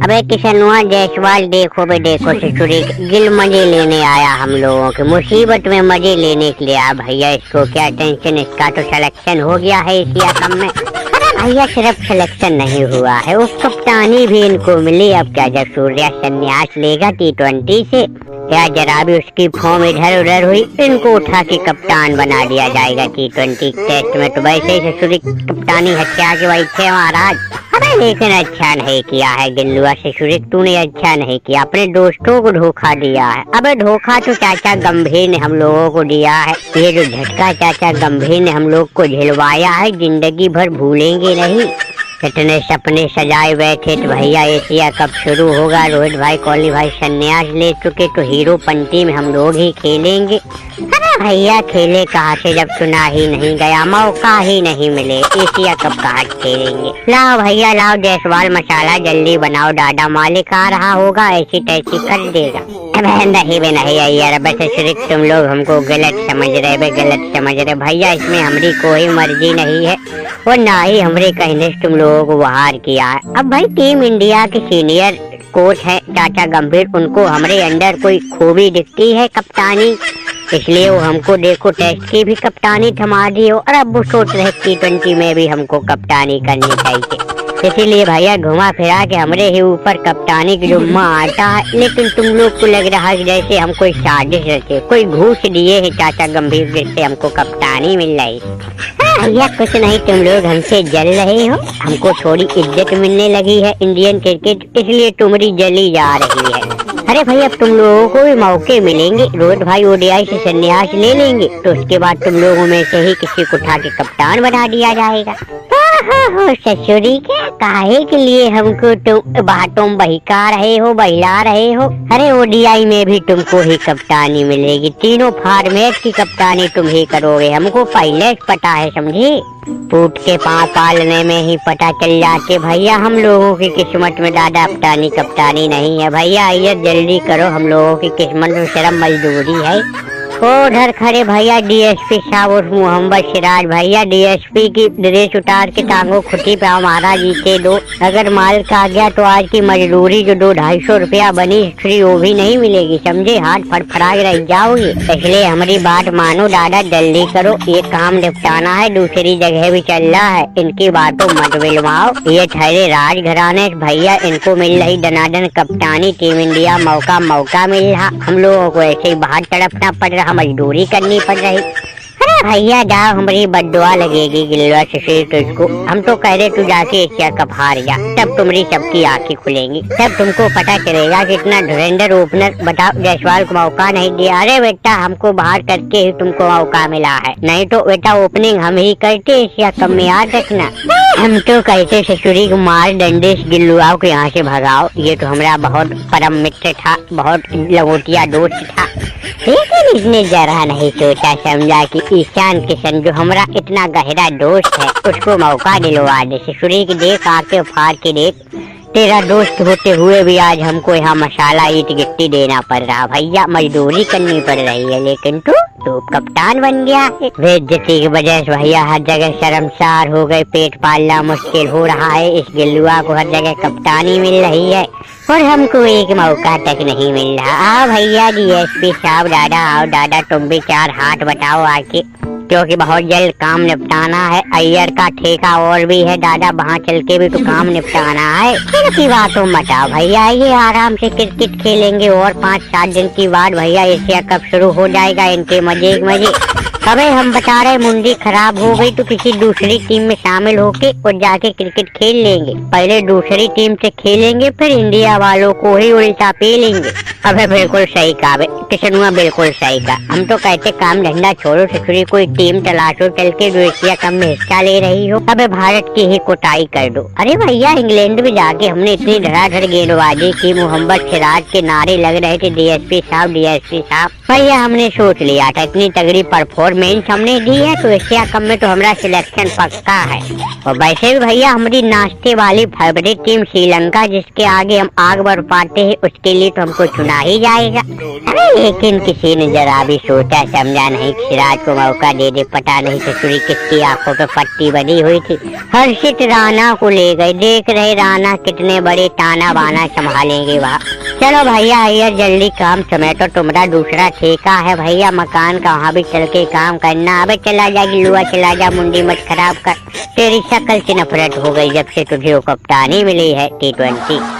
अबे किशनुआ जायसवाल देखो बे देखो ससुरी गिल मजे लेने आया हम लोगों के मुसीबत में मजे लेने के लिए। भैया इसको क्या टेंशन, इसका तो सिलेक्शन हो गया है एशिया कप में। अरे भैया सिर्फ सिलेक्शन नहीं हुआ है, वो कप्तानी भी इनको मिली। अब क्या जब सूर्या संन्यास लेगा T20 से, क्या जरा भी उसकी फॉर्म इधर उधर हुई, इनको उठा के कप्तान बना दिया जाएगा T20 टेस्ट में। तो वैसे ही ससुरी कप्तानी हत्या के वही थे महाराज। अबे लेकिन अच्छा नहीं किया है गिल्लुआ ससुरी, तूने अच्छा नहीं किया, अपने दोस्तों को धोखा दिया है। अबे धोखा तो चाचा गंभीर ने हम लोगों को दिया है। ये जो झटका चाचा गंभीर ने हम लोग को झिलवाया है, जिंदगी भर भूलेंगे नहीं। कितने सपने सजाए बैठे तो भैया एशिया कप शुरू होगा, रोहित भाई कोहली भाई संन्यास ले चुके, तो हीरो पंती में हम लोग ही खेलेंगे। अरे भैया खेले कहाँ से जब चुना ही नहीं गया, मौका ही नहीं मिले, एशिया कप कहाँ खेलेंगे। लाओ भैया लाओ जायसवाल मसाला जल्दी बनाओ, दादा मालिक आ रहा होगा, ऐसी तैसी कर देगा। नहीं बे नहीं यार, बस सिर्फ तुम लोग हमको गलत समझ रहे, गलत समझ रहे भैया, इसमें हमारी कोई मर्जी नहीं है और ना ही हमरे कहने से तुम लोगों को बाहर किया है। अब भाई टीम इंडिया के सीनियर कोच है चाचा गंभीर, उनको हमारे अंदर कोई खूबी दिखती है कप्तानी, इसलिए वो हमको देखो टेस्ट की भी कप्तानी थमा दी हो, और अब वो सोच रहे T20 में भी हमको कप्तानी करनी चाहिए। इसीलिए भैया घुमा फिरा के हमरे ही ऊपर कप्तानी की जुम्मा आता है। लेकिन तुम लोग को लग रहा है जैसे हम कोई साजिश रचे, कोई घूस दिए है चाचा गंभीर जिससे हमको कप्तानी मिल रही। भैया कुछ नहीं, तुम लोग हमसे जल रहे हो, हमको थोड़ी इज्जत मिलने लगी है इंडियन क्रिकेट, इसलिए तुम्हारी जली जा रही है। अरे भैया अब तुम लोगों को भी मौके मिलेंगे, रोहित भाई ODI से संन्यास ले लेंगे तो उसके बाद तुम लोगों में से ही किसी को उठा के कप्तान बना दिया जाएगा। ससुरी क्या काहे के लिए हमको तुम बातों बहका रहे हो, बहला रहे हो। अरे ODI में भी तुमको ही कप्तानी मिलेगी, तीनों फॉर्मेट की कप्तानी तुम ही करोगे, हमको पहले पता है समझे। फूट के पाँव पालने में ही पता चल जाते भैया, हम लोगों की किस्मत में दादा कप्तानी नहीं है। भैया ये जल्दी करो, हम लोगों की किस्मत में सिर्फ मजदूरी है। उधर खड़े भैया DSP साहब और मोहम्मद सिराज, भैया DSP की ड्रेस उतार के टांगों खुटी पे हमारा जीते दो, अगर माल का आ गया तो आज की मजदूरी जो 200-250 रुपया बनी फ्री वो भी नहीं मिलेगी, समझे, हाथ फड़फड़ा रह जाओगे। इसलिए हमारी बात मानो दादा, जल्दी करो, ये काम निपटाना है, दूसरी जगह भी चल रहा है, इनकी बातों मत बिलवाओ। ये ठहरे राजघराने भैया, इनको मिल रही दनादन कप्तानी, टीम इंडिया मौका मिल रहा, हम लोगों को ऐसे ही बाहर तड़पना पड़ रहा, मजदूरी करनी पड़ रही। अरे भैया जाओ, हमारी बद्दुआ लगेगी गिल्लुआ ससुरी तुझको, हम तो कह रहे तू जाके एशिया कप हार जा, तब तुम्हारी सबकी आंखें खुलेंगी, तब तुमको पता चलेगा कितना धुरंधर ओपनर। बताओ जायसवाल को मौका नहीं दिया, अरे बेटा हमको बाहर करके ही तुमको मौका मिला है, नहीं तो बेटा ओपनिंग हम ही करते एशिया कप में, याद रखना। हम तो कहते ससुरी को मार डंडे से गिल्लुआ को यहाँ से भगाओ, ये तो हमारा बहुत परम मित्र था, बहुत लंगोटिया दोस्त था, लेकिन इसने जरा नहीं सोचा समझा कि ईशान किशन जो हमारा इतना गहरा दोस्त है उसको मौका दिलवा दे। ससुरी की देख आके फाड़ के देख, तेरा दोस्त होते हुए भी आज हमको यहाँ मसाला ईट गिट्टी देना पड़ रहा भैया, मजदूरी करनी पड़ रही है, लेकिन तू कप्तान बन गया है। बेइज्जती की वजह से भैया हर जगह शर्मसार हो गए, पेट पालना मुश्किल हो रहा है, इस गिल्लुआ को हर जगह कप्तानी मिल रही है और हमको एक मौका तक नहीं मिल रहा। आओ भैया DSP साहब, दादा आओ दादा, तुम भी चार हाथ बताओ आके, क्योंकि बहुत जल्द काम निपटाना है। अय्यर का ठेका और भी है दादा, वहाँ चल के भी तो काम निपटाना है। इनकी बातों मटाओ भैया, ये आराम से क्रिकेट खेलेंगे और 5-7 दिन की बाद भैया एशिया कप शुरू हो जाएगा, इनके मजे मजे। अबे हम बता रहे मुंडी खराब हो गई तो किसी दूसरी टीम में शामिल होके और जाके क्रिकेट खेल लेंगे, पहले दूसरी टीम से खेलेंगे फिर इंडिया वालों को ही उल्टा पे लेंगे। अबे बिल्कुल सही कहा किशनुआ, बिल्कुल सही कहा, हम तो कहते काम धंधा छोड़ो, ससुरी कोई टीम तलाशो चल के जो एशिया कप में हिस्सा ले रही हो, अबे भारत की ही कुटाई कर दो। अरे भैया इंग्लैंड में जाके हमने इतनी धड़ाधड़ गेंदबाजी की, मोहम्मद सिराज के नारे लग रहे थे DSP साहब, भैया हमने सोच लिया था इतनी तगड़ी परफॉर्मेंस हमने दी है तो एशिया कप में तो हमारा सिलेक्शन पक्का है। और वैसे भी भैया हमारी नाश्ते वाली फेवरेट टीम श्रीलंका, जिसके आगे हम आग बढ़ पाते हैं, उसके लिए तो हमको चुना अपना ही जाएगा। अरे लेकिन किसी ने जरा भी सोचा समझा नहीं, सिराज को मौका दे दे। पता नहीं ससुरी किसकी आंखों पे पट्टी बनी हुई थी। हर्षित राणा को ले गए। देख रहे राणा कितने बड़े ताना बाना संभालेंगे वहाँ। चलो भैया यार जल्दी काम समेटो, तुम्हारा दूसरा ठेका है भैया मकान का, वहाँ भी चल के काम करना। अबे चला जा गिल्लुआ, चला जा, मुंडी मत खराब कर। तेरी शक्ल से नफरत हो गई जब से तुझे वो कप्तानी मिली है T20।